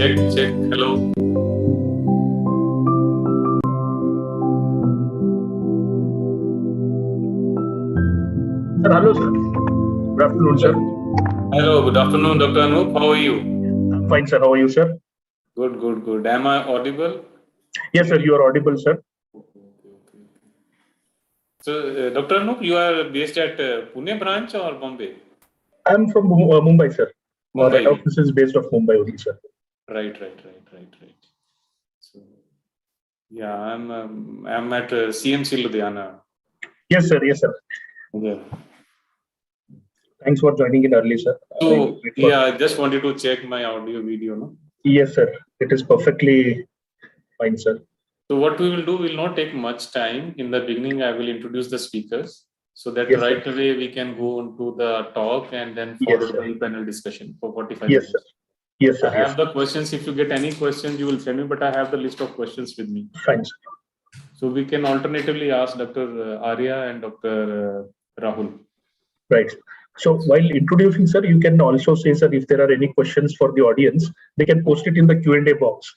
Check. Hello. Sir, hello, sir. Good afternoon, sir. Hello, good afternoon, Dr. Anup. How are you? I'm fine, sir. How are you, sir? Good. Am I audible? Yes, sir. You are audible, sir. Okay. So, Dr. Anup, you are based at Pune branch or Bombay? I'm from Mumbai, sir. Our Mumbai. head office is based off Mumbai only, sir. Right. So, yeah, I'm at CMC Ludhiana. Yes, sir. Yeah. Thanks for joining in early, sir. So, I just wanted to check my audio video, no? Yes, sir. It is perfectly fine, sir. So what we will do will not take much time. In the beginning, I will introduce the speakers so that Yes, right sir. away we can go into the talk and then followed by panel discussion for 45 Yes, minutes. sir. Yes, sir. I have the questions. If you get any questions, you will send me, but I have the list of questions with me. Fine, sir. So we can alternatively ask Dr. Arya and Dr. Rahul. Right. So while introducing, sir, you can also say, sir, if there are any questions for the audience, they can post it in the Q&A box.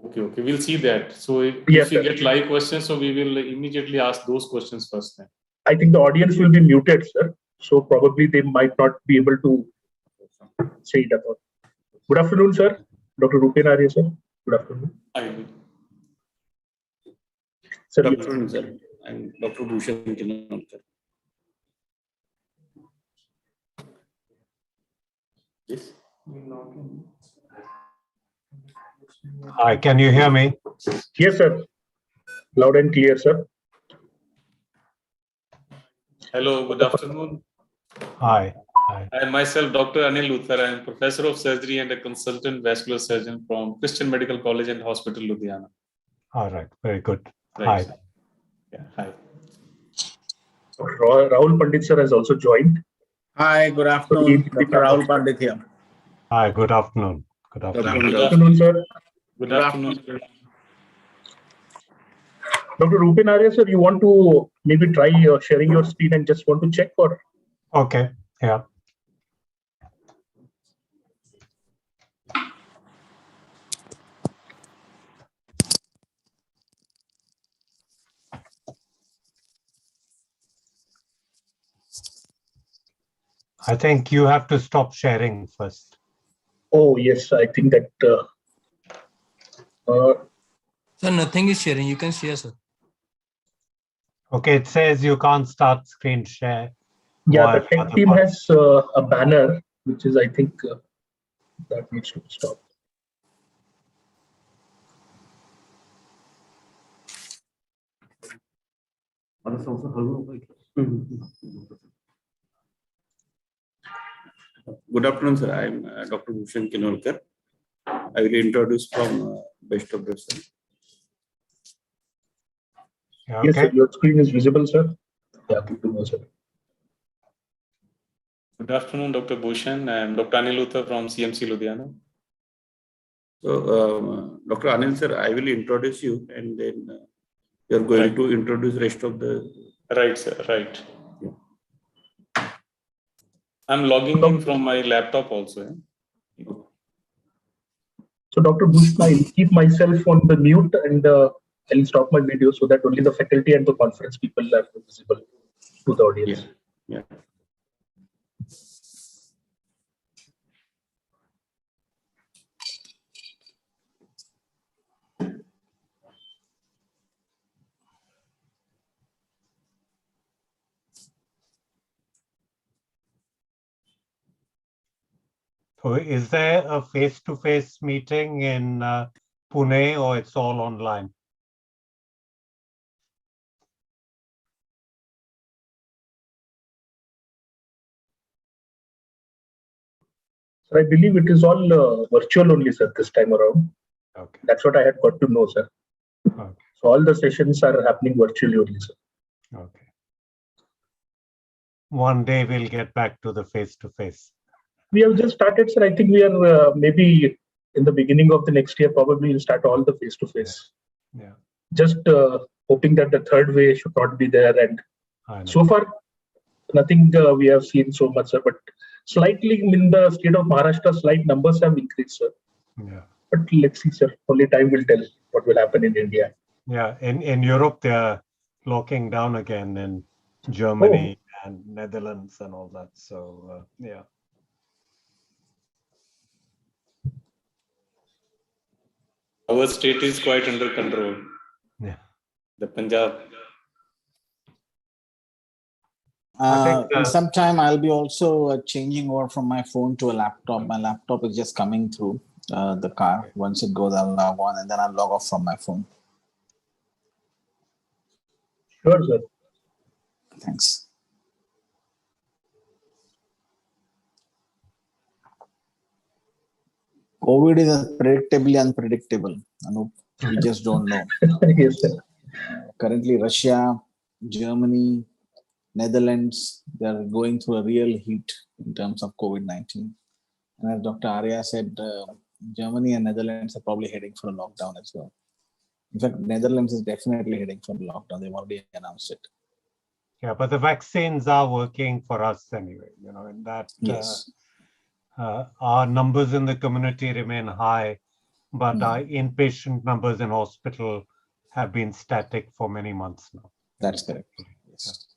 Okay. We'll see that. So if you get live questions, so we will immediately ask those questions first then. I think the audience will be muted, sir. So probably they might not be able to say it about. Good afternoon, sir. Dr. Rupen Arya, sir. Good afternoon. Sir, good afternoon, sir. I'm Dr. Bhushan. Yes. Hi, can you hear me? Yes, sir. Loud and clear, sir. Hello, good afternoon. Hi. I myself, Dr. Anil Luthar, I am Professor of Surgery and a Consultant Vascular Surgeon from Christian Medical College and Hospital, Ludhiana. All right, very good. Right. Hi. Yeah, hi. Rahul Pandit, sir, has also joined. Hi, good afternoon. Dr. Rahul Pandit here. Hi, good afternoon. Good afternoon, sir. Good afternoon, sir. Dr. Rupen Arya, sir, you want to maybe try sharing your screen and just want to check or? Okay, yeah. I think you have to stop sharing first. Oh, yes, I think that. Sir, nothing is sharing. You can share, sir. Okay, it says you can't start screen share. Yeah, the tech team has a banner, which is, I think, that needs to stop. Good afternoon, sir. I'm Dr. Bhushan Kinolkar. I will introduce from Best of Brazil. Okay. Yes, sir, your screen is visible, sir. Yeah, good to know, sir. Good afternoon, Dr. Bhushan. I am Dr. Anil Luthar from CMC Ludhiana. So, Dr. Anil, sir, I will introduce you and then you are going to introduce rest of the... Right, sir. Right. Yeah. I'm logging in from my laptop also. Yeah? So, Dr. Bhushan, I'll keep myself on the mute and I'll stop my video so that only the faculty and the conference people are visible to the audience. Yeah. So is there a face-to-face meeting in Pune or it's all online? So I believe it is all virtual only, sir, this time around. Okay. That's what I had got to know, sir. Okay. So all the sessions are happening virtually only, sir. Okay. One day we'll get back to the face-to-face. We have just started, sir. I think we are maybe in the beginning of the next year, probably we'll start all the face-to-face. Yeah. Just hoping that the third wave should not be there. And so far, nothing we have seen so much, sir. But slightly in the state of Maharashtra, slight numbers have increased, sir. Yeah. But let's see, sir. Only time will tell what will happen in India. Yeah, in Europe, they're locking down again in Germany and Netherlands and all that. So, yeah. Our state is quite under control. Yeah. The Punjab. In some time, I'll be also changing over from my phone to a laptop. My laptop is just coming through the car. Once it goes, I'll log on and then I'll log off from my phone. Sure, sir. Thanks. COVID is predictably unpredictable. Anup. We just don't know. Yes, sir. Currently, Russia, Germany, Netherlands, they are going through a real heat in terms of COVID-19. And as Dr. Arya said, Germany and Netherlands are probably heading for a lockdown as well. In fact, Netherlands is definitely heading for a lockdown. They've already announced it. Yeah, but the vaccines are working for us anyway, in that Yes. our numbers in the community remain high, but our inpatient numbers in hospital have been static for many months now. That's correct. Yes. Yeah.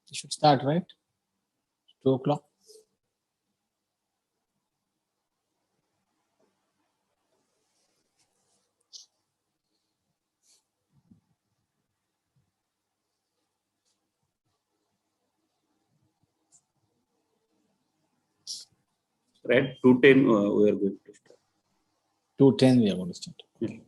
You should start, right? 2:00. Right, 2:10 we are going to start. 2:10 we are going to start. Yeah.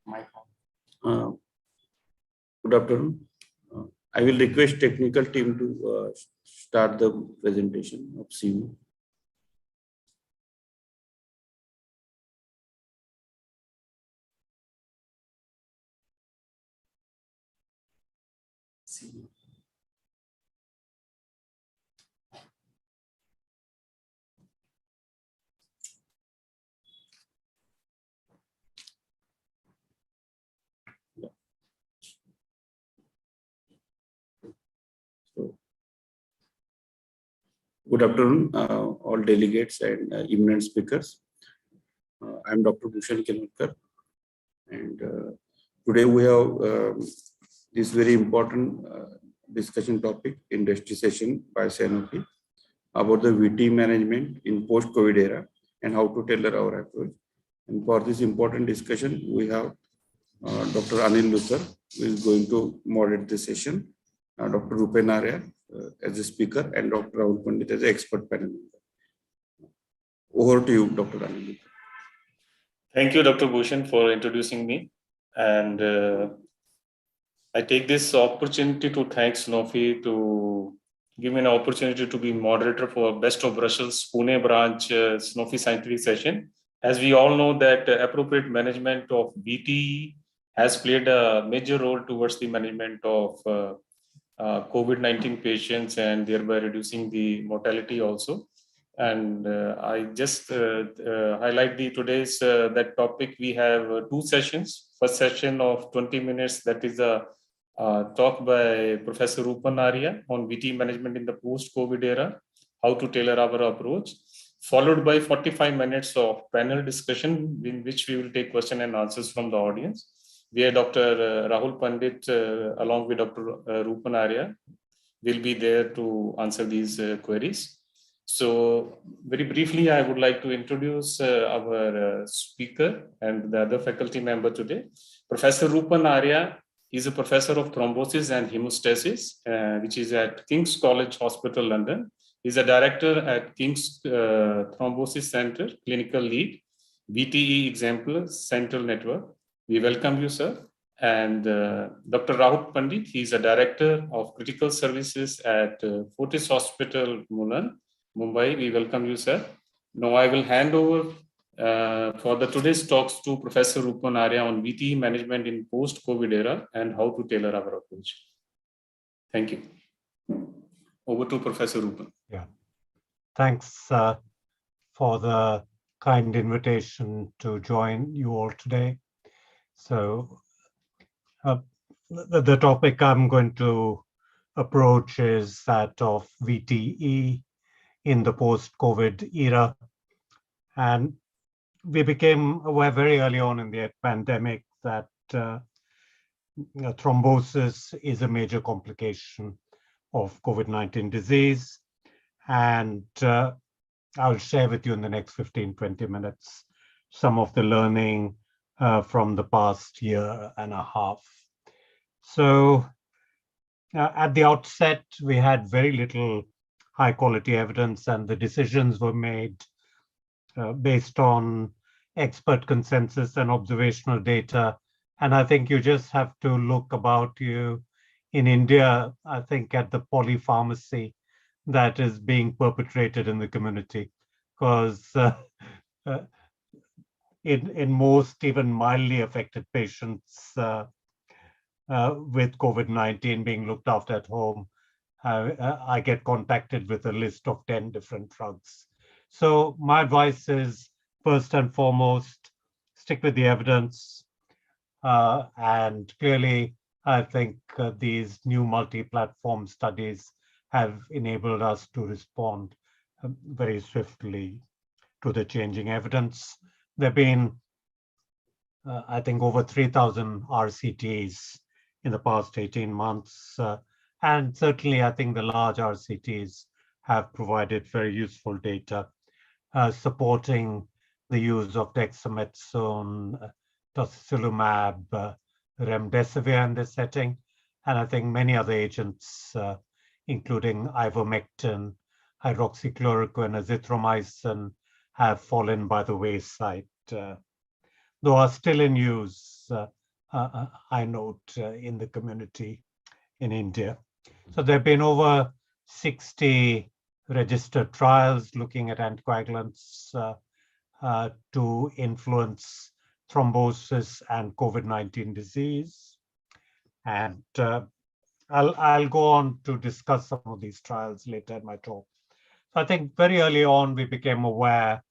Good afternoon. I will request technical team to start the presentation of CU. So, good afternoon, all delegates and eminent speakers. I am Dr. Bhushan Kinolkar, and today we have this very important discussion topic, industry session by Sanofi about the VT management in post-COVID era and how to tailor our approach. And for this important discussion, we have Dr. Anil Luthar, who is going to moderate the session, Dr. Rupen Arya as a speaker, and Dr. Rahul Pandit as an expert panel member. Over to you, Dr. Anil Luthar. Thank you, Dr. Bhushan, for introducing me. And I take this opportunity to thank Sanofi to give me an opportunity to be moderator for Best of Brussels Pune branch Sanofi scientific session. As we all know that appropriate management of VTE has played a major role towards the management of COVID-19 patients and thereby reducing the mortality also. And I just highlight the today's that topic. We have two sessions. First session of 20 minutes, that is a talk by Professor Rupen Arya on VT management in the post-COVID era, how to tailor our approach, followed by 45 minutes of panel discussion in which we will take question and answers from the audience, where Dr. Rahul Pandit along with Dr. Rupen Arya will be there to answer these queries. So very briefly, I would like to introduce our speaker and the other faculty member today. Professor Rupen Arya is a professor of thrombosis and hemostasis, which is at King's College Hospital, London. He's a director at King's Thrombosis Center, clinical lead, VTE Exemplar Central Network. We welcome you, sir. And Dr. Rahul Pandit, he's a director of critical services at Fortis Hospital, Mumbai. We welcome you, sir. Now I will hand over for the today's talks to Professor Rupen Arya on VTE management in post-COVID era and how to tailor our approach. Thank you. Over to Professor Rupen. Yeah. Thanks for the kind invitation to join you all today. So the topic I'm going to approach is that of VTE in the post-COVID era. And we became aware very early on in the pandemic that thrombosis is a major complication of COVID-19 disease. And I'll share with you in the next 15-20 minutes some of the learning from the past year and a half. So at the outset, we had very little high quality evidence, and the decisions were made based on expert consensus and observational data. And I think you just have to look about you in India, I think, at the polypharmacy that is being perpetrated in the community, because in most even mildly affected patients with COVID-19 being looked after at home, I get contacted with a list of 10 different drugs. So my advice is, first and foremost, stick with the evidence. And clearly, I think these new multi-platform studies have enabled us to respond very swiftly to the changing evidence. There have been, I think, over 3,000 RCTs in the past 18 months. And certainly, I think the large RCTs have provided very useful data supporting the use of dexamethasone, tocilizumab, remdesivir in this setting. And I think many other agents, including ivermectin, hydroxychloroquine, azithromycin, have fallen by the wayside, though are still in use I note, in the community in India. So there have been over 60 registered trials looking at anticoagulants to influence thrombosis and COVID-19 disease. And I'll go on to discuss some of these trials later in my talk. So I think very early on, we became aware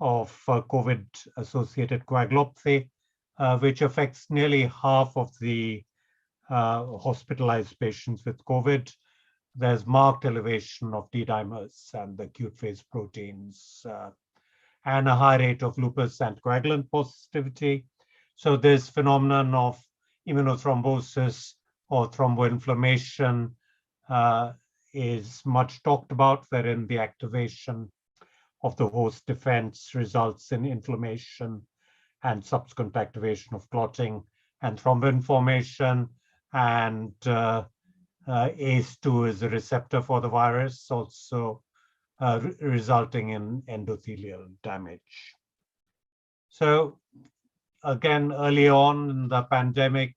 of COVID-associated coagulopathy, which affects nearly half of the hospitalized patients with COVID. There's marked elevation of D dimers and the acute phase proteins, and a high rate of lupus anticoagulant positivity. So this phenomenon of immunothrombosis or thromboinflammation is much talked about, wherein the activation of the host defense results in inflammation and subsequent activation of clotting and thrombin formation. And ACE2 is a receptor for the virus, also resulting in endothelial damage. So again, early on in the pandemic,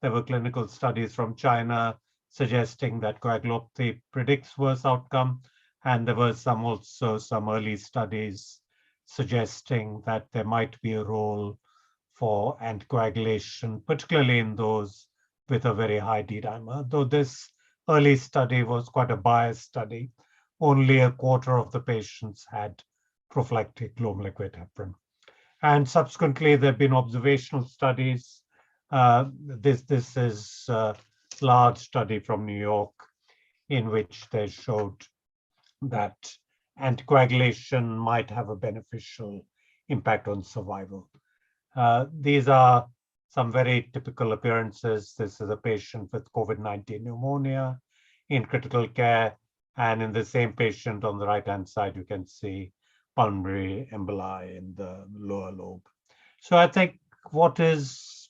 there were clinical studies from China suggesting that coagulopathy predicts worse outcome. And there were also some early studies suggesting that there might be a role for anticoagulation, particularly in those with a very high D dimer. Though this early study was quite a biased study, only a quarter of the patients had prophylactic low molecular heparin. And subsequently, there have been observational studies. This is a large study from New York in which they showed that anticoagulation might have a beneficial impact on survival. These are some very typical appearances. This is a patient with COVID-19 pneumonia in critical care. And in the same patient on the right-hand side, you can see pulmonary emboli in the lower lobe. So I think what is,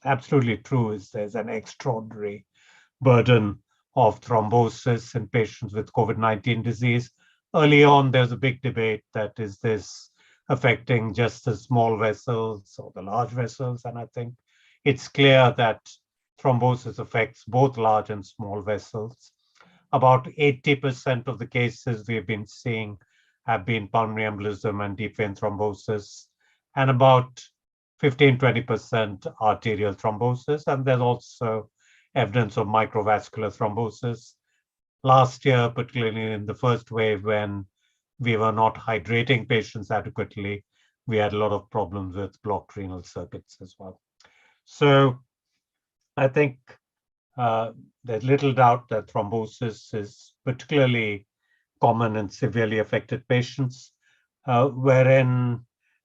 absolutely true is there's an extraordinary burden of thrombosis in patients with COVID-19 disease. Early on, there's a big debate that is this affecting just the small vessels or the large vessels? And I think it's clear that thrombosis affects both large and small vessels. About 80% of the cases we've been seeing have been pulmonary embolism and deep vein thrombosis, and about 15-20% arterial thrombosis. And there's also evidence of microvascular thrombosis. Last year, particularly in the first wave, when we were not hydrating patients adequately, we had a lot of problems with blocked renal circuits as well. So I think there's little doubt that thrombosis is particularly common in severely affected patients, wherein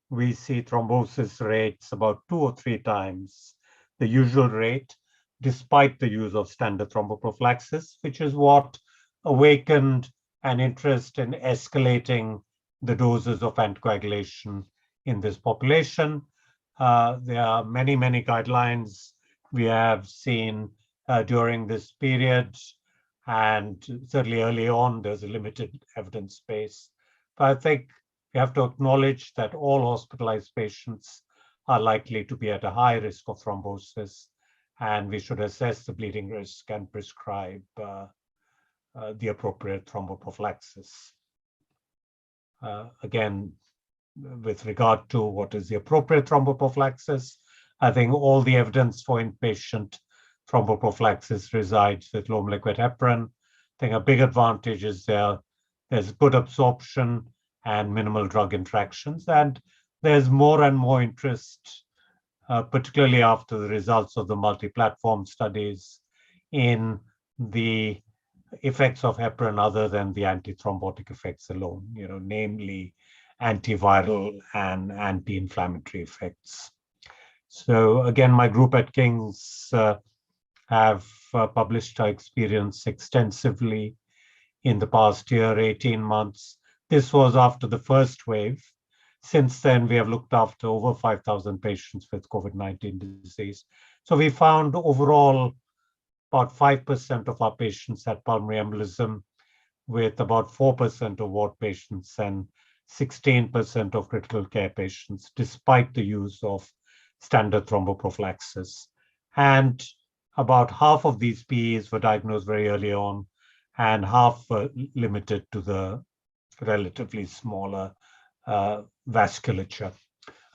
we see thrombosis rates about 2 or 3 times the usual rate, despite the use of standard thromboprophylaxis, which is what awakened an interest in escalating the doses of anticoagulation in this population. There are many, many guidelines we have seen during this period, and certainly early on, there's a limited evidence base. But I think we have to acknowledge that all hospitalized patients are likely to be at a high risk of thrombosis, and we should assess the bleeding risk and prescribe the appropriate thromboprophylaxis. Again, with regard to what is the appropriate thromboprophylaxis, I think all the evidence for inpatient thromboprophylaxis resides with low molecular heparin. I think a big advantage is there's good absorption and minimal drug interactions, and there's more and more interest, particularly after the results of the multi-platform studies, in the effects of heparin other than the antithrombotic effects alone, namely antiviral and anti-inflammatory effects. So again, my group at King's have published our experience extensively in the past year, 18 months. This was after the first wave. Since then, we have looked after over 5,000 patients with COVID-19 disease. So we found overall about 5% of our patients had pulmonary embolism, with about 4% of ward patients and 16% of critical care patients, despite the use of standard thromboprophylaxis. And about half of these PEs were diagnosed very early on, and half were limited to the relatively smaller vasculature.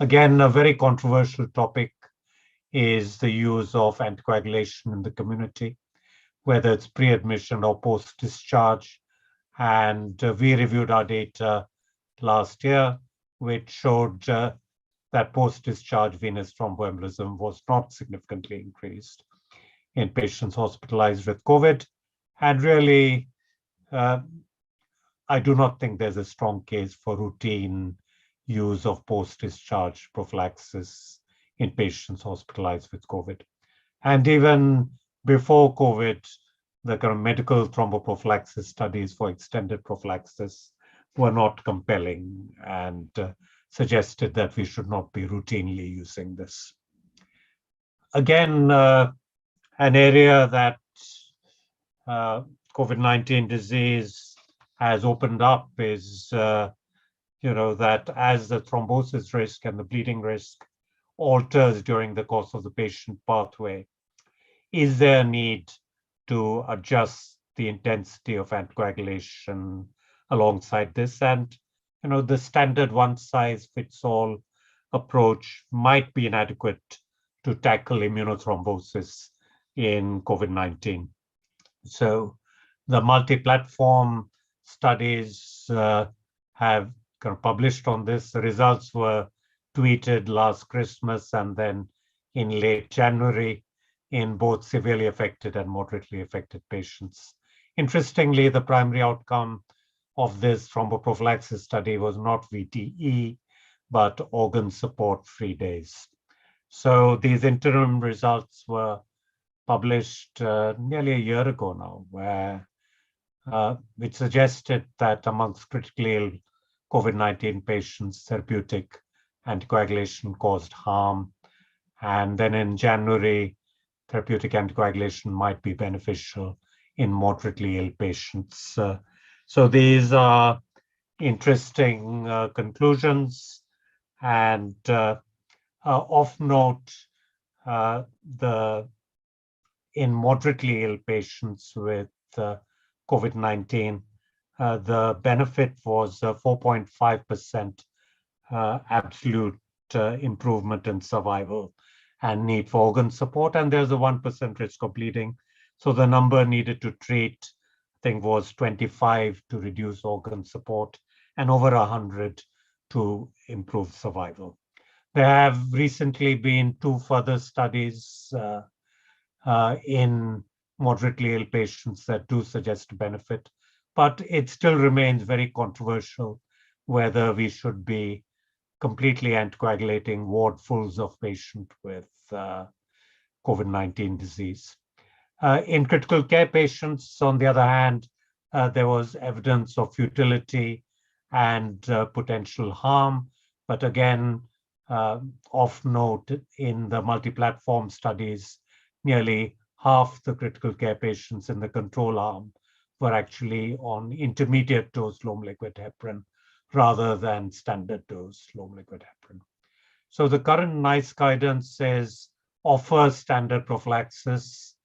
Again, a very controversial topic is the use of anticoagulation in the community, whether it's pre-admission or post-discharge. And we reviewed our data last year, which showed that post-discharge venous thromboembolism was not significantly increased in patients hospitalized with COVID. And really, I do not think there's a strong case for routine use of post-discharge prophylaxis in patients hospitalized with COVID. And even before COVID, the kind of medical thromboprophylaxis studies for extended prophylaxis were not compelling and suggested that we should not be routinely using this. Again, an area that COVID-19 disease has opened up is, that as the thrombosis risk and the bleeding risk alters during the course of the patient pathway, is there a need to adjust the intensity of anticoagulation alongside this? And, the standard one-size-fits-all approach might be inadequate to tackle immunothrombosis in COVID-19. So the multi-platform studies have kind of published on this. The results were tweeted last Christmas and then in late January in both severely affected and moderately affected patients. Interestingly, the primary outcome of this thromboprophylaxis study was not VTE, but organ support-free days. So these interim results were published nearly a year ago now, where which suggested that amongst critically ill COVID-19 patients, therapeutic anticoagulation caused harm. And then in January, therapeutic anticoagulation might be beneficial in moderately ill patients. So these are interesting conclusions. And of note, in moderately ill patients with COVID-19, the benefit was 4.5% absolute improvement in survival and need for organ support. And there's a 1% risk of bleeding. So the number needed to treat, I think, was 25 to reduce organ support and over 100 to improve survival. There have recently been 2 further studies in moderately ill patients that do suggest benefit, but it still remains very controversial whether we should be completely anticoagulating wardfuls of patients with COVID-19 disease. In critical care patients, on the other hand, there was evidence of futility and potential harm, but again, of note, in the multi-platform studies, nearly half the critical care patients in the control arm were actually on intermediate dose low liquid heparin rather than standard dose low liquid heparin. So the current NICE guidance says offer standard prophylaxis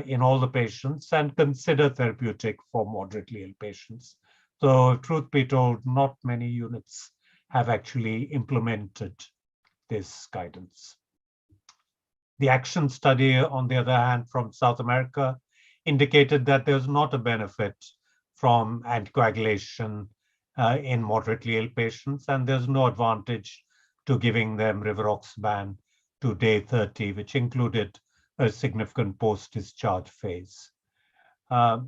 in all the patients and consider therapeutic for moderately ill patients. So truth be told, not many units have actually implemented this guidance. The ACTION study, on the other hand, from South America, indicated that there's not a benefit from anticoagulation in moderately ill patients, and there's no advantage to giving them rivaroxaban to day 30, which included a significant post-discharge phase. How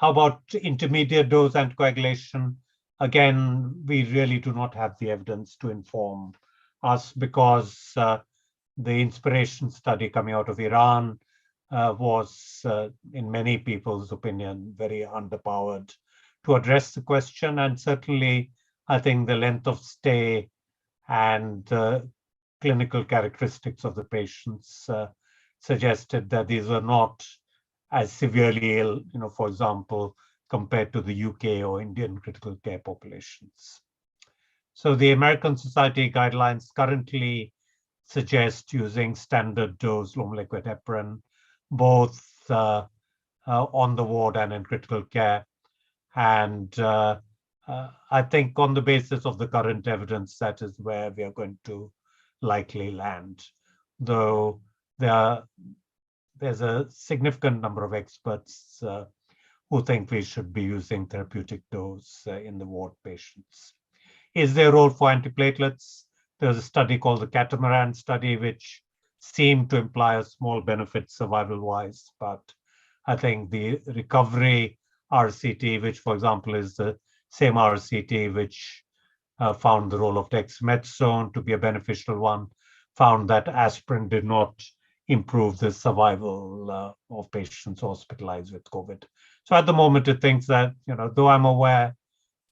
about intermediate dose anticoagulation? Again, we really do not have the evidence to inform us because the inspiration study coming out of Iran was, in many people's opinion, very underpowered to address the question. And certainly, I think the length of stay and clinical characteristics of the patients suggested that these were not as severely ill, for example, compared to the UK or Indian critical care populations. So the American Society guidelines currently suggest using standard dose low liquid heparin, both on the ward and in critical care. And I think on the basis of the current evidence, that is where we are going to likely land. Though there's a significant number of experts who think we should be using therapeutic dose in the ward patients. Is there a role for antiplatelets? There's a study called the Catamaran study, which seemed to imply a small benefit survival-wise, but I think the recovery RCT, which, for example, is the same RCT which found the role of dexamethasone to be a beneficial one, found that aspirin did not improve the survival of patients hospitalized with COVID. So at the moment, it thinks that, though I'm aware,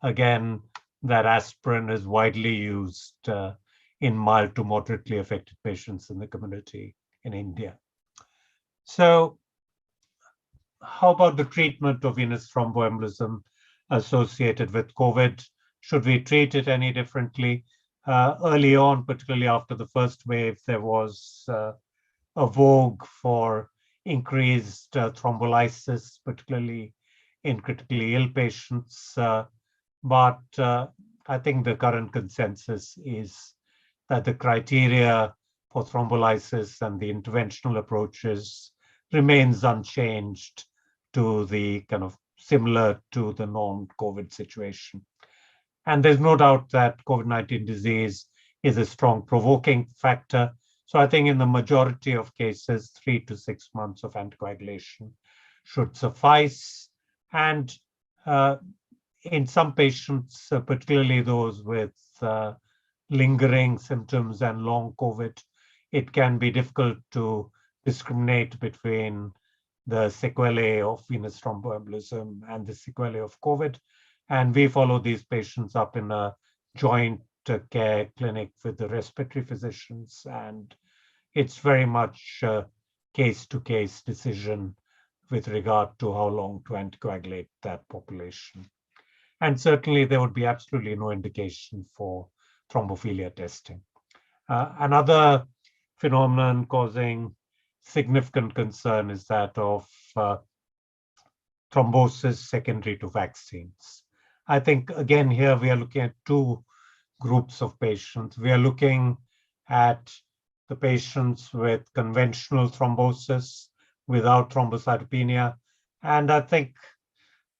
again, that aspirin is widely used in mild to moderately affected patients in the community in India. So how about the treatment of venous thromboembolism associated with COVID? Should we treat it any differently? Early on, particularly after the first wave, there was a vogue for increased thrombolysis, particularly in critically ill patients. But I think the current consensus is that the criteria for thrombolysis and the interventional approaches remains unchanged to the kind of similar to the non-COVID situation. And there's no doubt that COVID-19 disease is a strong provoking factor. So I think in the majority of cases, 3 to 6 months of anticoagulation should suffice. And in some patients, particularly those with lingering symptoms and long COVID, it can be difficult to discriminate between the sequelae of venous thromboembolism and the sequelae of COVID. And we follow these patients up in a joint care clinic with the respiratory physicians. And it's very much a case-to-case decision with regard to how long to anticoagulate that population. And certainly there would be absolutely no indication for thrombophilia testing. Another phenomenon causing significant concern is that of thrombosis secondary to vaccines. I think, again, here we are looking at two groups of patients. We are looking at the patients with conventional thrombosis without thrombocytopenia. And I think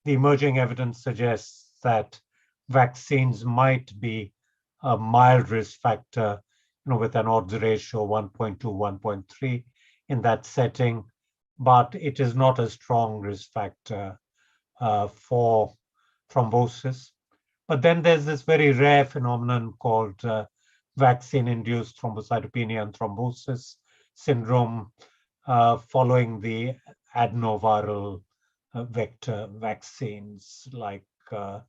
the emerging evidence suggests that vaccines might be a mild risk factor, with an odds ratio 1.2, 1.3 in that setting, but it is not a strong risk factor for thrombosis. But then there's this very rare phenomenon called vaccine-induced thrombocytopenia and thrombosis syndrome following the adenoviral vector vaccines like the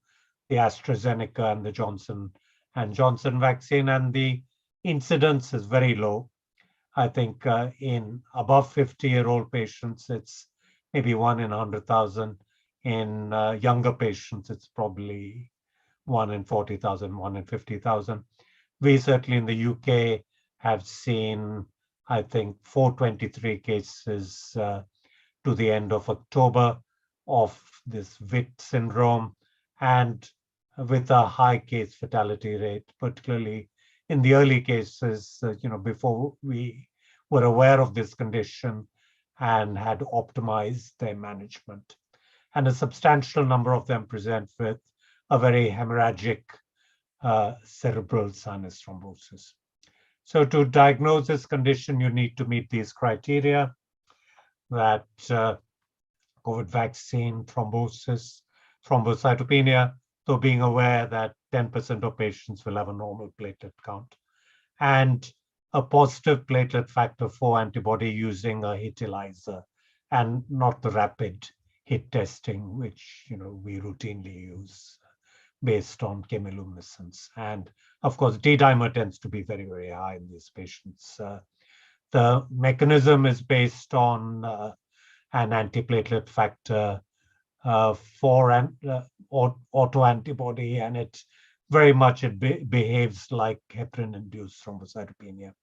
AstraZeneca and the Johnson & Johnson vaccine, and the incidence is very low. I think in above 50-year-old patients, it's maybe 1 in 100,000. In younger patients, it's probably 1 in 40,000, 1 in 50,000. We certainly in the UK have seen, I think, 423 cases to the end of October of this VIT syndrome, and with a high case fatality rate, particularly in the early cases, before we were aware of this condition and had optimized their management. And a substantial number of them present with a very hemorrhagic cerebral sinus thrombosis. So to diagnose this condition, you need to meet these criteria: that COVID vaccine, thrombosis, thrombocytopenia, though being aware that 10% of patients will have a normal platelet count, and a positive platelet factor 4 antibody using a HIT ELISA and not the rapid HIT testing, which we routinely use based on chemiluminescence. And of course, D-dimer tends to be very, very high in these patients. The mechanism is based on an antiplatelet factor 4 autoantibody, and it very much behaves like heparin-induced thrombocytopenia.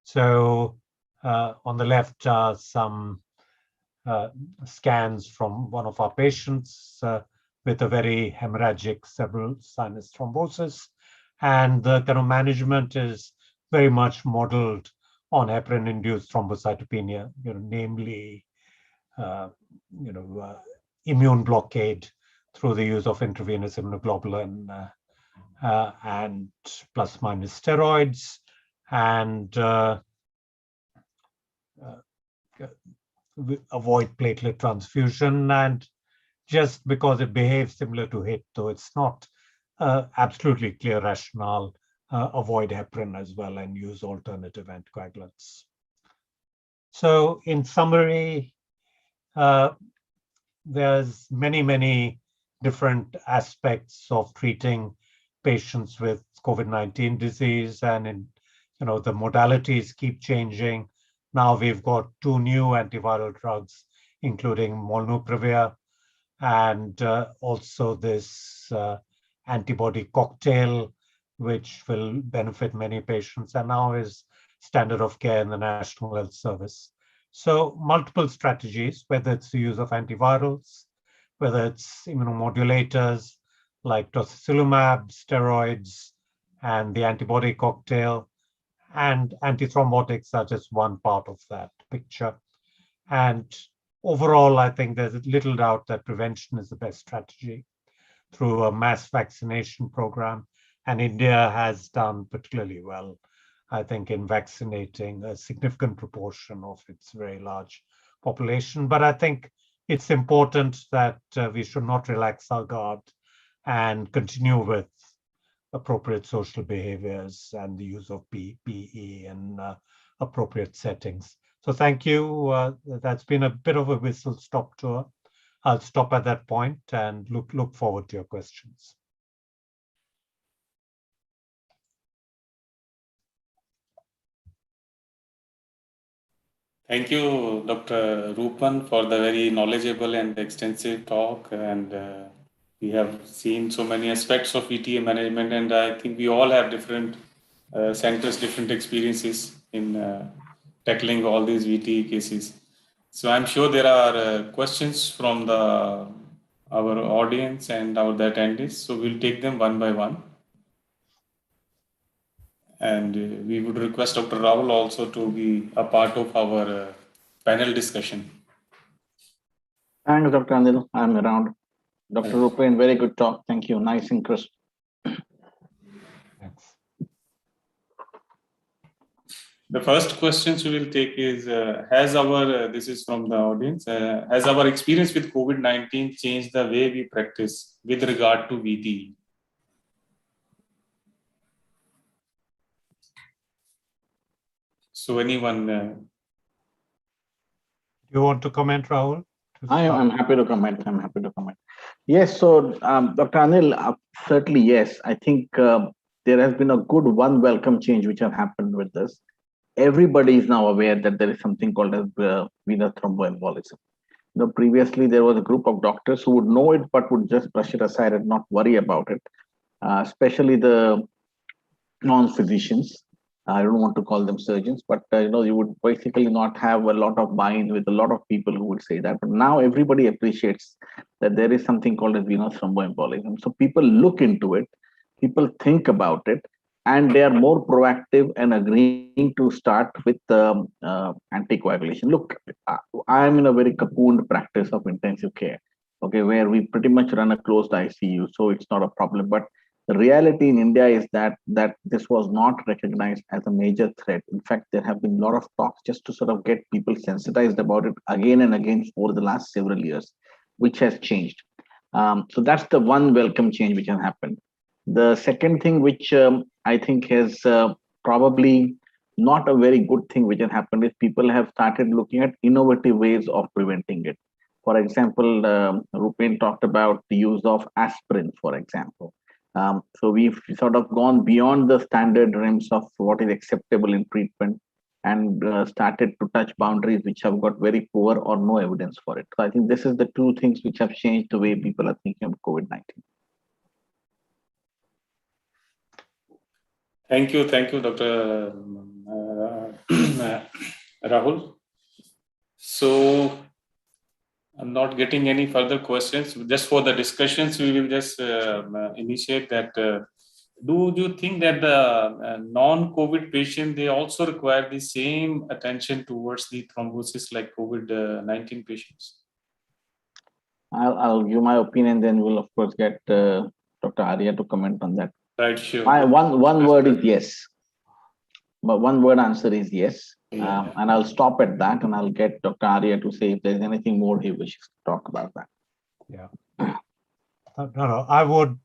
So on the left are some scans from one of our patients with a very hemorrhagic cerebral sinus thrombosis. And the kind of management is very much modeled on heparin-induced thrombocytopenia, namely, immune blockade through the use of intravenous immunoglobulin and plus minus steroids, and avoid platelet transfusion. And just because it behaves similar to HIT, though it's not absolutely clear rationale, avoid heparin as well and use alternative anticoagulants. So in summary, there's many different aspects of treating patients with COVID-19 disease, and the modalities keep changing. Now we've got 2 new antiviral drugs, including molnupiravir, and also this antibody cocktail, which will benefit many patients and now is standard of care in the National Health Service. So multiple strategies, whether it's the use of antivirals, whether it's immunomodulators like tocilizumab, steroids, and the antibody cocktail, and antithrombotics are just one part of that picture. And overall, I think there's little doubt that prevention is the best strategy through a mass vaccination program. And India has done particularly well, I think, in vaccinating a significant proportion of its very large population. But I think it's important that we should not relax our guard and continue with appropriate social behaviors and the use of PPE in appropriate settings. So thank you. That's been a bit of a whistle-stop tour. I'll stop at that point and look forward to your questions. Thank you, Dr. Rupan, for the very knowledgeable and extensive talk. And we have seen so many aspects of VTA management, and I think we all have different centers, different experiences in tackling all these VTA cases. So I'm sure there are questions from our audience and the attendees. So we'll take them one by one. And we would request Dr. Rahul also to be a part of our panel discussion. Thanks, Dr. Anil. I'm around. Dr. Rupen, very good talk. Thank you. Nice and crisp. Thanks. The first questions we will take is, this is from the audience, has our experience with COVID-19 changed the way we practice with regard to VTE? So anyone? You want to comment, Rahul? I'm happy to comment. Yes, so Dr. Anil, certainly yes. I think there has been a good welcome change which have happened with this. Everybody is now aware that there is something called as venous thromboembolism. Previously there was a group of doctors who would know it but would just brush it aside and not worry about it, especially the non-physicians. I don't want to call them surgeons, but you would basically not have a lot of buy-in with a lot of people who would say that. But now everybody appreciates that there is something called as venous thromboembolism. So people look into it, people think about it, and they are more proactive and agreeing to start with anticoagulation. Look, I am in a very cocooned practice of intensive care, okay, where we pretty much run a closed ICU, so it's not a problem. But the reality in India is that this was not recognized as a major threat. In fact, there have been a lot of talks just to sort of get people sensitized about it again and again over the last several years, which has changed. So that's the one welcome change which has happened. The second thing, which I think has probably not a very good thing which has happened, is people have started looking at innovative ways of preventing it. For example, Rupen talked about the use of aspirin, for example. So we've sort of gone beyond the standard realms of what is acceptable in treatment and started to touch boundaries which have got very poor or no evidence for it. So I think this is the two things which have changed the way people are thinking of COVID-19. Thank you, Dr. Rahul. So I'm not getting any further questions. Just for the discussions, we will just initiate that. Do you think that the non-COVID patient, they also require the same attention towards the thrombosis like COVID-19 patients? I'll give my opinion, then we'll of course get Dr. Arya to comment on that. Right, sure. One word is yes. But one word answer is yes. Yeah. And I'll stop at that, and I'll get Dr. Arya to say if there's anything more he wishes to talk about that. Yeah. No, I would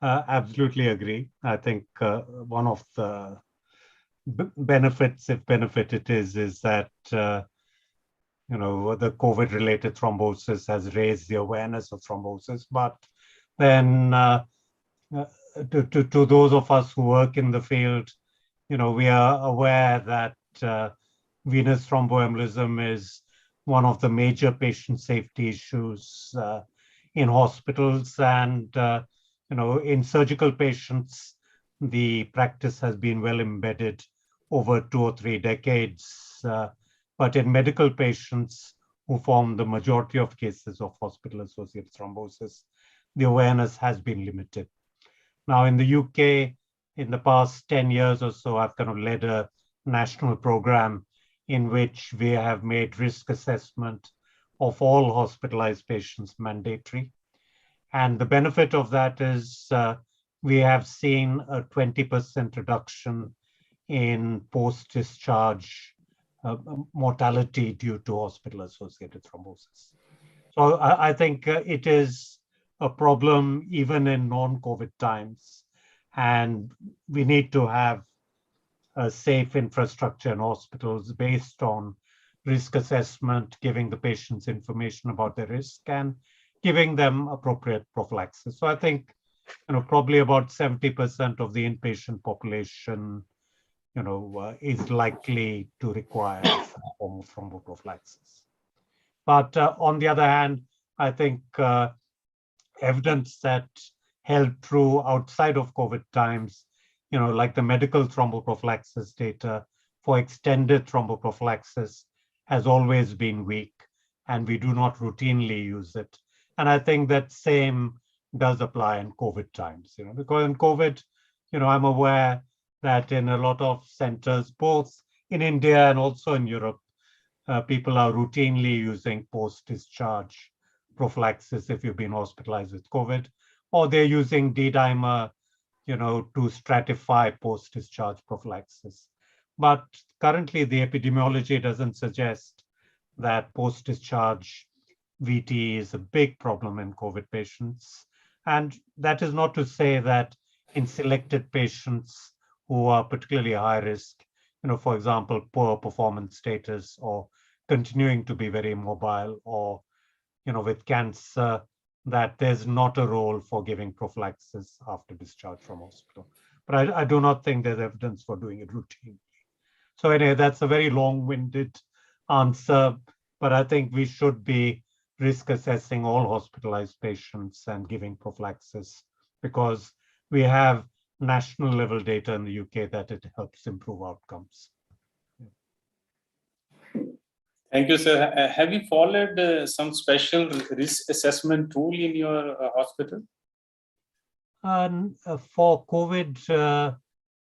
absolutely agree. I think one of the benefits, if benefit it is that the COVID-related thrombosis has raised the awareness of thrombosis. But then to those of us who work in the field, we are aware that venous thromboembolism is one of the major patient safety issues in hospitals, and in surgical patients, the practice has been well embedded over 2 or 3 decades. But in medical patients, who form the majority of cases of hospital-associated thrombosis, the awareness has been limited. Now, in the UK, in the past 10 years or so, I've kind of led a national program in which we have made risk assessment of all hospitalized patients mandatory. And the benefit of that is we have seen a 20% reduction in post-discharge mortality due to hospital-associated thrombosis. So I think it is a problem even in non-COVID times, and we need to have a safe infrastructure in hospitals based on risk assessment, giving the patients information about their risk and giving them appropriate prophylaxis. So I think, probably about 70% of the inpatient population, is likely to require some form of thromboprophylaxis. But on the other hand, I think evidence that held true outside of COVID times, like the medical thromboprophylaxis data for extended thromboprophylaxis has always been weak, and we do not routinely use it. And I think that same does apply in COVID times, because in COVID, I'm aware that in a lot of centers, both in India and also in Europe, people are routinely using post-discharge prophylaxis if you've been hospitalized with COVID, or they're using D-dimer, to stratify post-discharge prophylaxis. But currently, the epidemiology doesn't suggest that post-discharge VT is a big problem in COVID patients. And that is not to say that in selected patients who are particularly high risk, for example, poor performance status or continuing to be very mobile, or, with cancer, that there's not a role for giving prophylaxis after discharge from hospital. But I do not think there's evidence for doing it routinely. So anyway, that's a very long-winded answer, but I think we should be risk assessing all hospitalized patients and giving prophylaxis, because we have national level data in the UK that it helps improve outcomes. Thank you, sir. Have you followed some special risk assessment tool in your hospital? For COVID,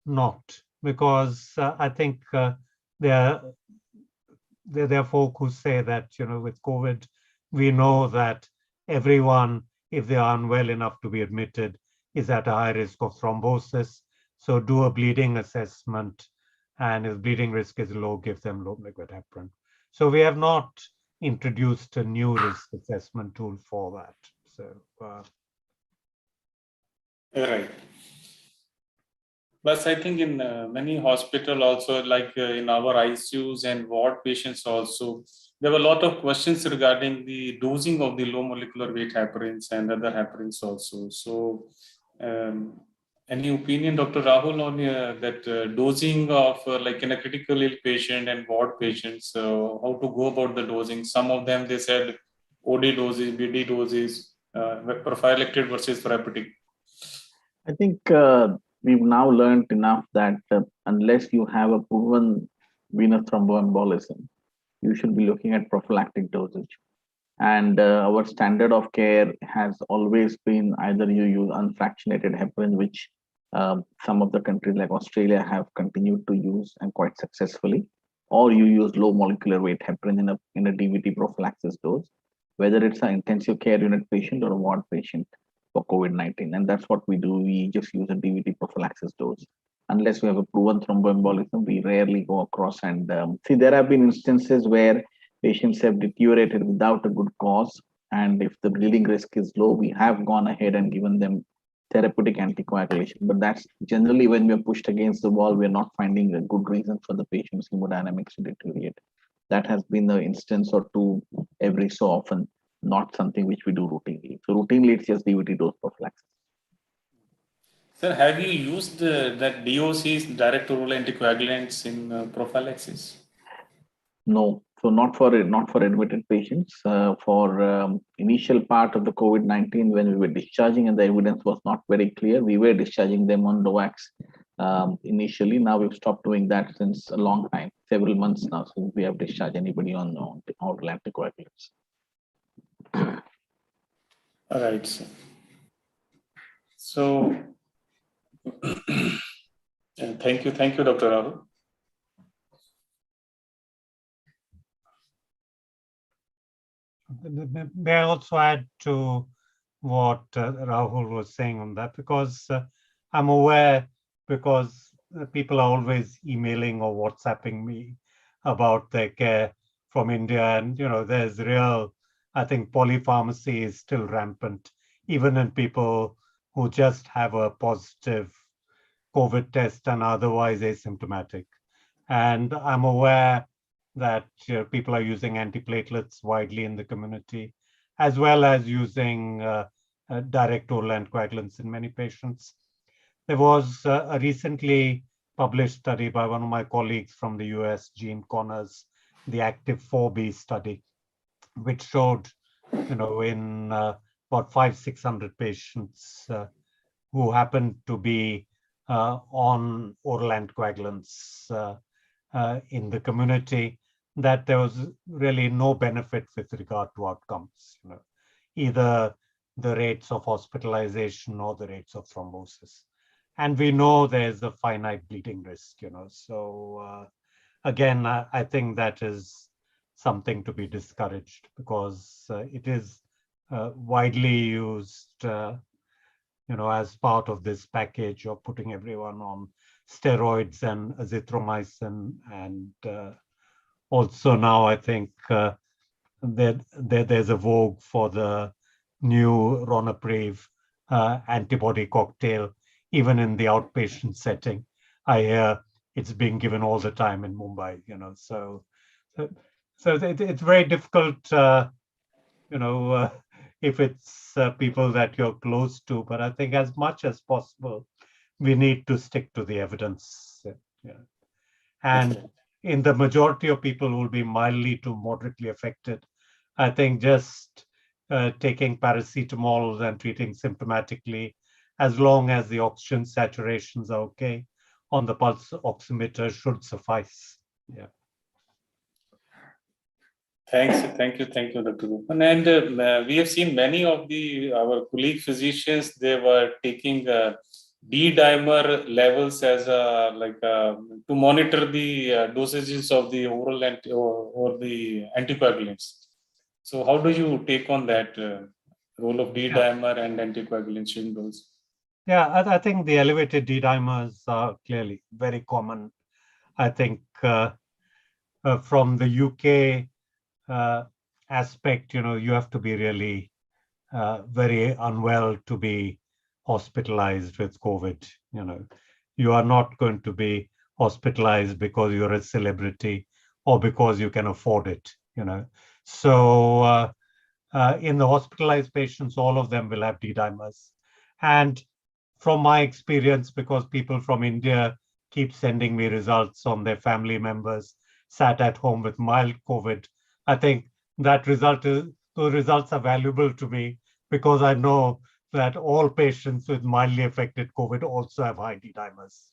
not, because I think there are folk who say that, with COVID, we know that everyone, if they are unwell enough to be admitted, is at a high risk of thrombosis. So do a bleeding assessment, and if bleeding risk is low, give them low liquid heparin. So we have not introduced a new risk assessment tool for that. So Right. Plus, I think in many hospitals also, like in our ICUs and ward patients also, there were a lot of questions regarding the dosing of the low molecular weight heparins and other heparins also. So, any opinion, Dr. Rahul, on that dosing of like in a critical ill patient and ward patients, how to go about the dosing? Some of them, they said OD doses, BD doses, prophylactic versus therapeutic. I think we've now learned enough that unless you have a proven venous thromboembolism, you should be looking at prophylactic dosage. And our standard of care has always been either you use unfractionated heparin, which some of the countries like Australia have continued to use and quite successfully, or you use low molecular weight heparin in a DVT prophylaxis dose, whether it's an intensive care unit patient or a ward patient for COVID-19. And that's what we do. We just use a DVT prophylaxis dose. Unless we have a proven thromboembolism, we rarely go across and see. There have been instances where patients have deteriorated without a good cause. And if the bleeding risk is low, we have gone ahead and given them therapeutic anticoagulation. But that's generally when we're pushed against the wall, we're not finding a good reason for the patient's hemodynamics to deteriorate. That has been the instance or two every so often, not something which we do routinely. So routinely, it's just DVT dose prophylaxis. Sir, have you used that DOCs, direct oral anticoagulants, in prophylaxis? No, so not for admitted patients. For initial part of the COVID-19, when we were discharging and the evidence was not very clear, we were discharging them on DOACs initially. Now we've stopped doing that since a long time, several months now, since we have discharged anybody on oral anticoagulants. All right, sir. So, thank you, Dr. Rahul. May I also add to what Rahul was saying on that, because I'm aware, because people are always emailing or WhatsApping me about their care from India, and there's real, I think polypharmacy is still rampant, even in people who just have a positive COVID test and otherwise asymptomatic. And I'm aware that people are using antiplatelets widely in the community, as well as using direct oral anticoagulants in many patients. There was a recently published study by one of my colleagues from the US, Gene Connors, the Active 4B study, which showed, in about 500-600 patients who happened to be on oral anticoagulants in the community, that there was really no benefit with regard to outcomes, either the rates of hospitalization or the rates of thrombosis. And we know there's a finite bleeding risk, So again, I think that is something to be discouraged, because it is widely used, as part of this package of putting everyone on steroids and azithromycin, and also now I think there's a vogue for the new Ronapreve antibody cocktail, even in the outpatient setting. I hear it's being given all the time in Mumbai, so it's very difficult, if it's people that you're close to, but I think as much as possible, we need to stick to the evidence. And in the majority of people who will be mildly to moderately affected, I think just taking paracetamol and treating symptomatically, as long as the oxygen saturations are okay on the pulse oximeter, should suffice. Yeah. Thank you, Dr. Rupan. And we have seen many of our colleague physicians, they were taking D-dimer levels as to monitor the dosages of the oral or the anticoagulants. So how do you take on that role of D-dimer and anticoagulation dose? Yeah, I think the elevated D-dimers are clearly very common. I think from the UK aspect, you have to be really very unwell to be hospitalized with COVID. You are not going to be hospitalized because you're a celebrity or because you can afford it. So in the hospitalized patients, all of them will have D-dimers. And from my experience, because people from India keep sending me results on their family members sat at home with mild COVID, I think that those results are valuable to me, because I know that all patients with mildly affected COVID also have high D-dimers.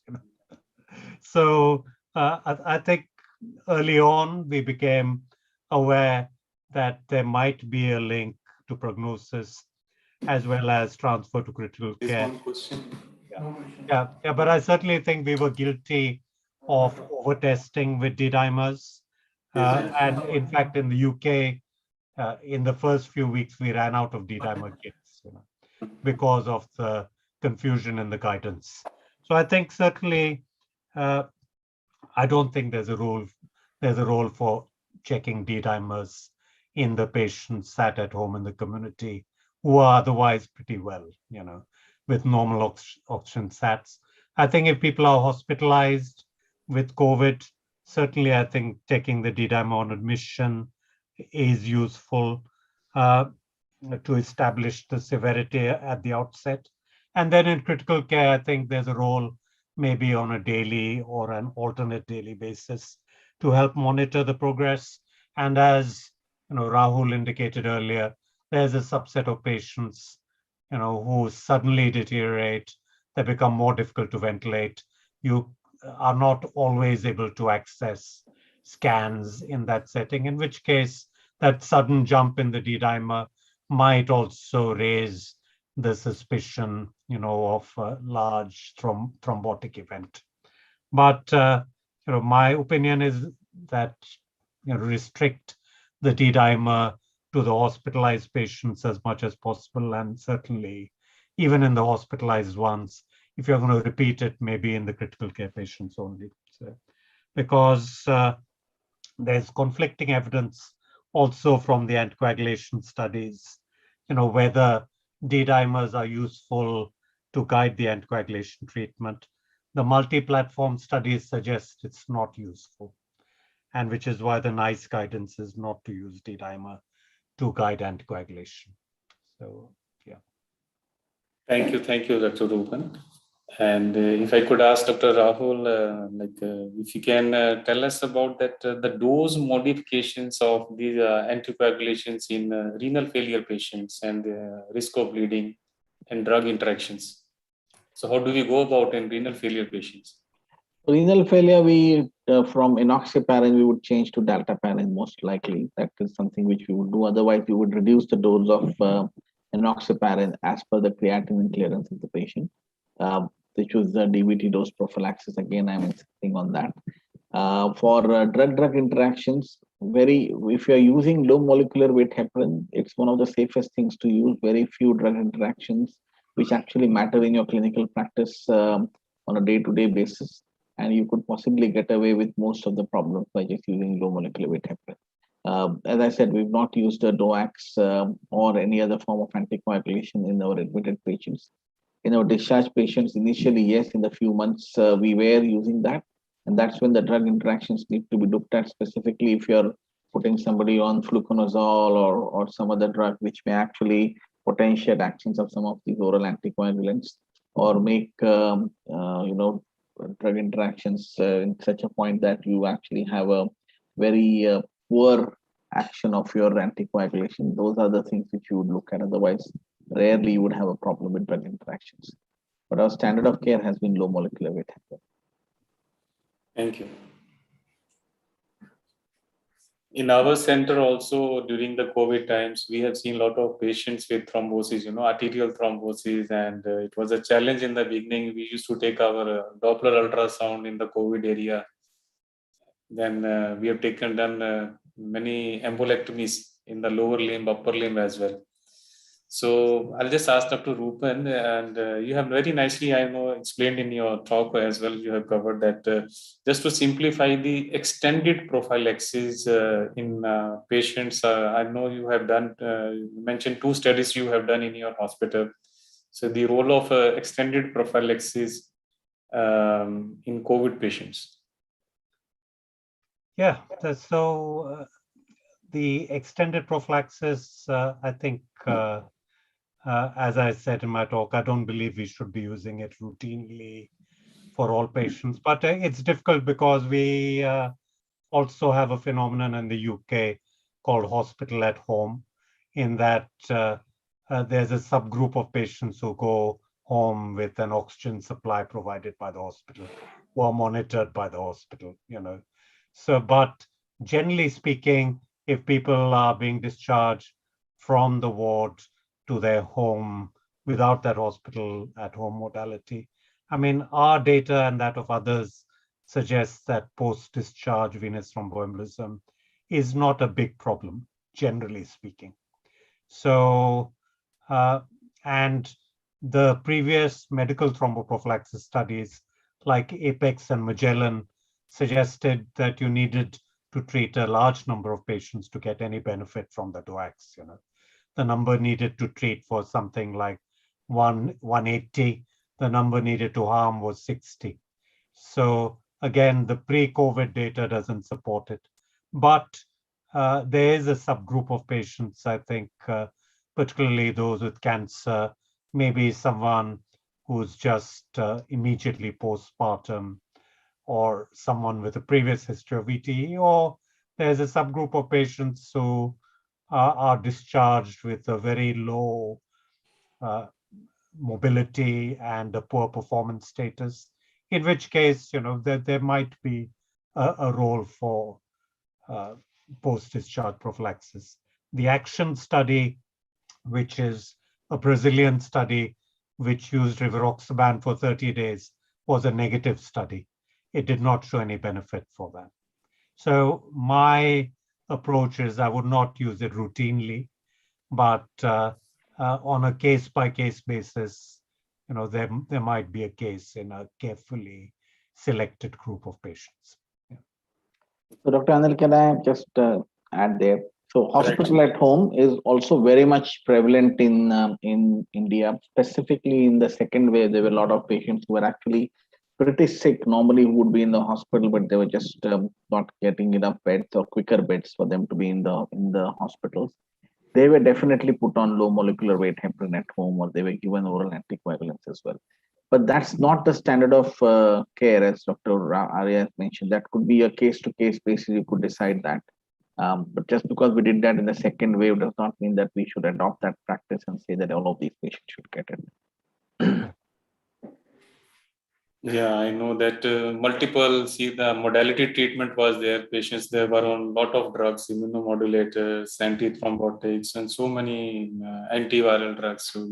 So I think early on, we became aware that there might be a link to prognosis as well as transfer to critical care. Yeah, but I certainly think we were guilty of over-testing with D-dimers. And in fact, in the UK, in the first few weeks, we ran out of D-dimer kits, because of the confusion in the guidance. So I think certainly, I don't think there's a role for checking D-dimers in the patients sat at home in the community who are otherwise pretty well, with normal oxygen sats. I think if people are hospitalized with COVID, certainly I think taking the D-dimer on admission is useful to establish the severity at the outset. And then in critical care, I think there's a role maybe on a daily or an alternate daily basis to help monitor the progress. And as Rahul indicated earlier, there's a subset of patients who suddenly deteriorate, they become more difficult to ventilate. You are not always able to access scans in that setting, in which case that sudden jump in the D-dimer might also raise the suspicion, of a large thrombotic event. But my opinion is that restrict the D-dimer to the hospitalized patients as much as possible, and certainly even in the hospitalized ones, if you're going to repeat it, maybe in the critical care patients only. So, because there's conflicting evidence also from the anticoagulation studies, whether D-dimers are useful to guide the anticoagulation treatment. The multi-platform studies suggest it's not useful, and which is why the NICE guidance is not to use D-dimer to guide anticoagulation. So, yeah. Thank you, Dr. Rupan. And if I could ask Dr. Rahul, if you can tell us about that, the dose modifications of these anticoagulations in renal failure patients and risk of bleeding and drug interactions. So how do we go about in renal failure patients? Renal failure, we from enoxaparin, we would change to dalteparin most likely. That is something which we would do. Otherwise, we would reduce the dose of enoxaparin as per the creatinine clearance of the patient. Which was the DVT dose prophylaxis. Again, I'm insisting on that. For drug-drug interactions, if you're using low molecular weight heparin, it's one of the safest things to use. Very few drug interactions which actually matter in your clinical practice on a day-to-day basis. And you could possibly get away with most of the problems by just using low molecular weight heparin. As I said, we've not used a DOACs or any other form of anticoagulation in our admitted patients. In our discharge patients, initially, yes, in the few months, we were using that. And that's when the drug interactions need to be looked at, specifically if you're putting somebody on fluconazole or some other drug, which may actually potentiate actions of some of these oral anticoagulants or make, drug interactions in such a point that you actually have a very poor action of your anticoagulation. Those are the things which you would look at. Otherwise, rarely you would have a problem with drug interactions. But our standard of care has been low molecular weight heparin. Thank you. In our center also, during the COVID times, we have seen a lot of patients with thrombosis, arterial thrombosis, and it was a challenge in the beginning. We used to take our Doppler ultrasound in the COVID area. Then we have done many embolectomies in the lower limb, upper limb as well. So I'll just ask Dr. Rupan, and you have very nicely, I know, explained in your talk as well. You have covered that just to simplify the extended prophylaxis in patients. I know you have done, you mentioned 2 studies you have done in your hospital. So the role of extended prophylaxis in COVID patients. Yeah, so the extended prophylaxis, I think, as I said in my talk, I don't believe we should be using it routinely for all patients, but it's difficult because we also have a phenomenon in the UK called hospital at home, in that there's a subgroup of patients who go home with an oxygen supply provided by the hospital or monitored by the hospital, So, but generally speaking, if people are being discharged from the ward to their home without that hospital at home modality, I mean, our data and that of others suggests that post-discharge venous thromboembolism is not a big problem, generally speaking. So, and the previous medical thromboprophylaxis studies like APEX and Magellan suggested that you needed to treat a large number of patients to get any benefit from the DOACs. The number needed to treat was something like 180. The number needed to harm was 60. So again, the pre-COVID data doesn't support it. But there is a subgroup of patients, I think, particularly those with cancer, maybe someone who's just immediately postpartum, or someone with a previous history of VTE, or there's a subgroup of patients who are discharged with a very low mobility and a poor performance status, in which case, there might be a role for post-discharge prophylaxis. The ACTION study, which is a Brazilian study which used rivaroxaban for 30 days, was a negative study. It did not show any benefit for that. So my approach is I would not use it routinely, but on a case-by-case basis, there might be a case in a carefully selected group of patients. So, Dr. Anil, can I just add there? So, hospital at home is also very much prevalent in India, specifically in the second wave. There were a lot of patients who were actually pretty sick, normally who would be in the hospital, but they were just not getting enough beds or quicker beds for them to be in the hospitals. They were definitely put on low molecular weight heparin at home, or they were given oral anticoagulants as well. But that's not the standard of care, as Dr. Arya has mentioned. That could be a case-to-case basis. You could decide that. But just because we did that in the second wave does not mean that we should adopt that practice and say that all of these patients should get it. Yeah, I know that the modality treatment was there. Patients, there were on a lot of drugs, immunomodulators, antithrombotics, and so many antiviral drugs. So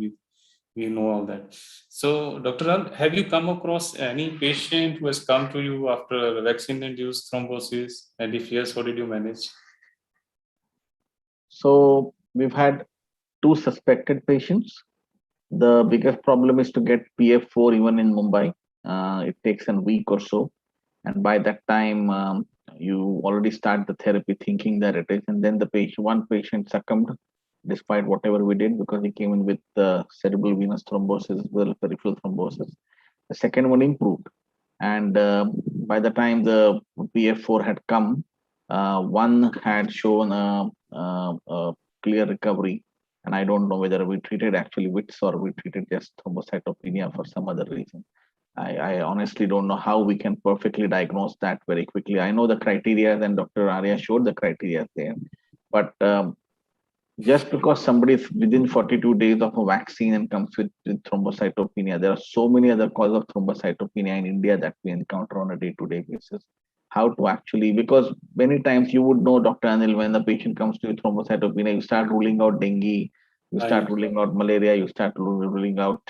we know all that. So, Dr. Ram, have you come across any patient who has come to you after vaccine-induced thrombosis? And if yes, how did you manage? So we've had 2 suspected patients. The biggest problem is to get PF4 even in Mumbai. It takes a week or so. And by that time, you already start the therapy thinking that it is. And then one patient succumbed despite whatever we did, because he came in with cerebral venous thrombosis as well, peripheral thrombosis. The second one improved. And by the time the PF4 had come, one had shown a clear recovery. And I don't know whether we treated actually WITS or we treated just thrombocytopenia for some other reason. I honestly don't know how we can perfectly diagnose that very quickly. I know the criteria, and Dr. Arya showed the criteria there. But just because somebody is within 42 days of a vaccine and comes with thrombocytopenia, there are so many other causes of thrombocytopenia in India that we encounter on a day-to-day basis. How to actually, because many times you would know, Dr. Anil, when the patient comes to you thrombocytopenia, you start ruling out dengue, you start ruling out malaria, you start ruling out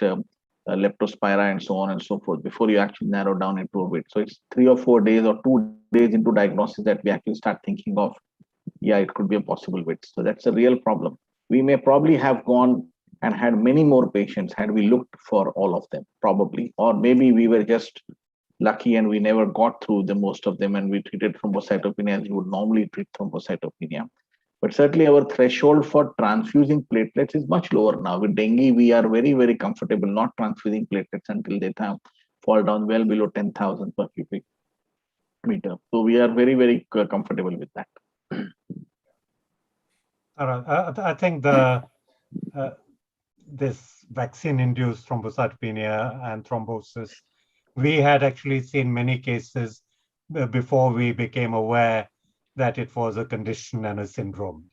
leptospira and so on and so forth before you actually narrow down into a bit. So it's 3 or 4 days or 2 days into diagnosis that we actually start thinking of, yeah, it could be a possible WIT. So that's a real problem. We may probably have gone and had many more patients had we looked for all of them, probably. Or maybe we were just lucky and we never got through the most of them and we treated thrombocytopenia as you would normally treat thrombocytopenia. But certainly our threshold for transfusing platelets is much lower now. With dengue, we are very, very comfortable not transfusing platelets until they fall down well below 10,000 per cubic meter. So we are very, very comfortable with that. I think this vaccine-induced thrombocytopenia and thrombosis, we had actually seen many cases before we became aware that it was a condition and a syndrome.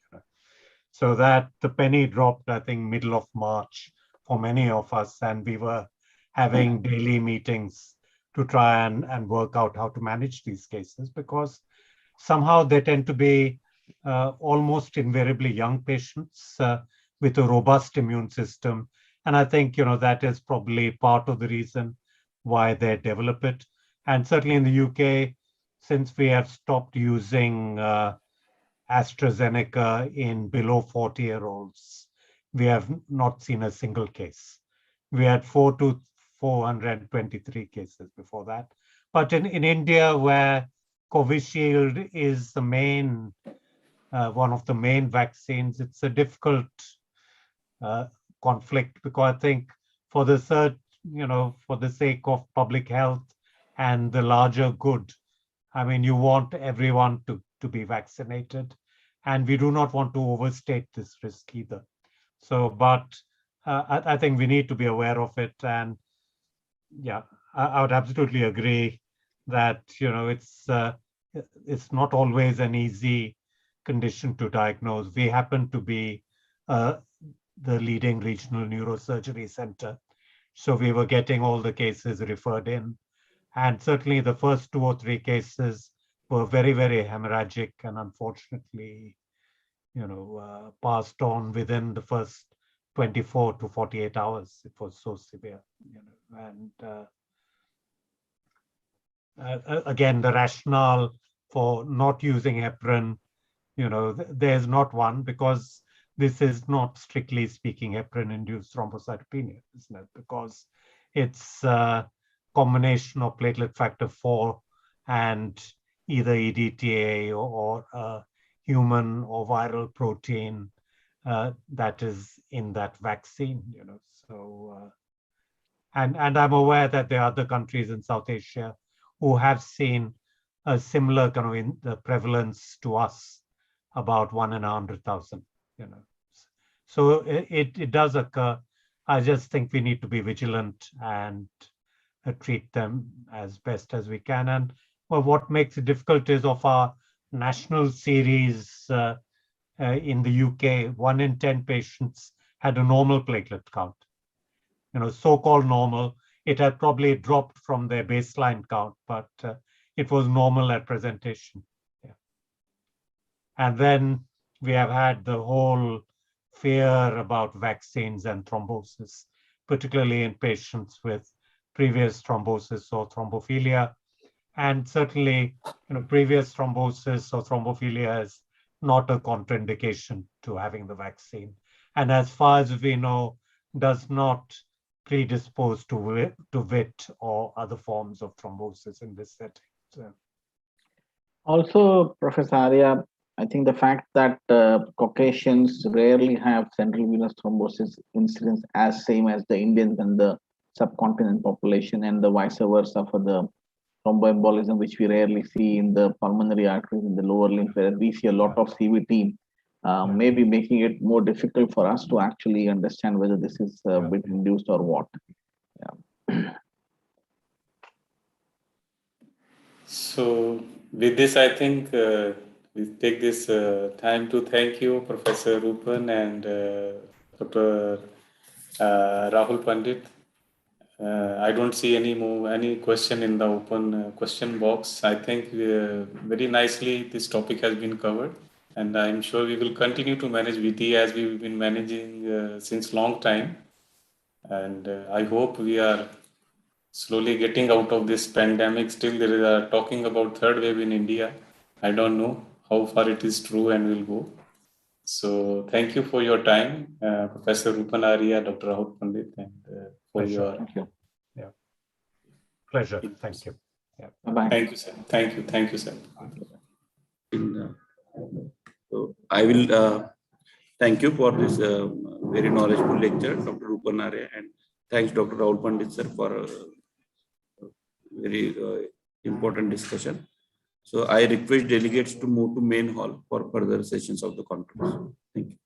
So that the penny dropped, I think, middle of March for many of us, and we were having daily meetings to try and work out how to manage these cases, because somehow they tend to be almost invariably young patients with a robust immune system. And I think, that is probably part of the reason why they develop it. And certainly in the UK, since we have stopped using AstraZeneca in below 40-year-olds, we have not seen a single case. We had 423 cases before that. But in India, where Covishield is the main, one of the main vaccines, it's a difficult conflict, because I think for the for the sake of public health and the larger good, I mean, you want everyone to be vaccinated, and we do not want to overstate this risk either. So, but I think we need to be aware of it. And yeah, I would absolutely agree that, it's not always an easy condition to diagnose. We happen to be the leading regional neurosurgery center, so we were getting all the cases referred in. And certainly the first 2 or 3 cases were very, very hemorrhagic, and unfortunately, passed on within the first 24 to 48 hours. It was so severe, and again, the rationale for not using heparin, there's not one, because this is not, strictly speaking, heparin-induced thrombocytopenia, isn't it? Because it's a combination of platelet factor 4 and either EDTA or human or viral protein that is in that vaccine, So, and I'm aware that there are other countries in South Asia who have seen a similar kind of in the prevalence to us, about 1 in 100,000, So it does occur. I just think we need to be vigilant and treat them as best as we can. And well, what makes it difficult is, of our national series in the UK, 1 in 10 patients had a normal platelet count, so-called normal. It had probably dropped from their baseline count, but it was normal at presentation. Yeah. And then we have had the whole fear about vaccines and thrombosis, particularly in patients with previous thrombosis or thrombophilia. And certainly, previous thrombosis or thrombophilia is not a contraindication to having the vaccine. And as far as we know, does not predispose to VIT or other forms of thrombosis in this setting. So. Also, Professor Arya, I think the fact that Caucasians rarely have central venous thrombosis incidence as same as the Indians and the subcontinent population, and the vice versa for the thromboembolism, which we rarely see in the pulmonary arteries in the lower limb, where we see a lot of CVT, maybe making it more difficult for us to actually understand whether this is bit induced or what. Yeah. So with this, I think we take this time to thank you, Professor Rupan and Dr. Rahul Pandit. I don't see any question in the open question box. I think very nicely this topic has been covered, and I'm sure we will continue to manage VT as we've been managing since long time. And I hope we are slowly getting out of this pandemic. Still, there is talking about third wave in India. I don't know how far it is true and will go. So thank you for your time, Professor Rupan Arya, Dr. Rahul Pandit, and for Pleasure. your. Thank you. Yeah. Pleasure. Thank you. Yeah. Bye-bye. Thank you, sir. Thank you. Thank you, sir. So I will thank you for this very knowledgeable lecture, Dr. Rupan Arya, and thanks, Dr. Rahul Pandit, sir, for a very important discussion. So I request delegates to move to main hall for further sessions of the conference. Thank you.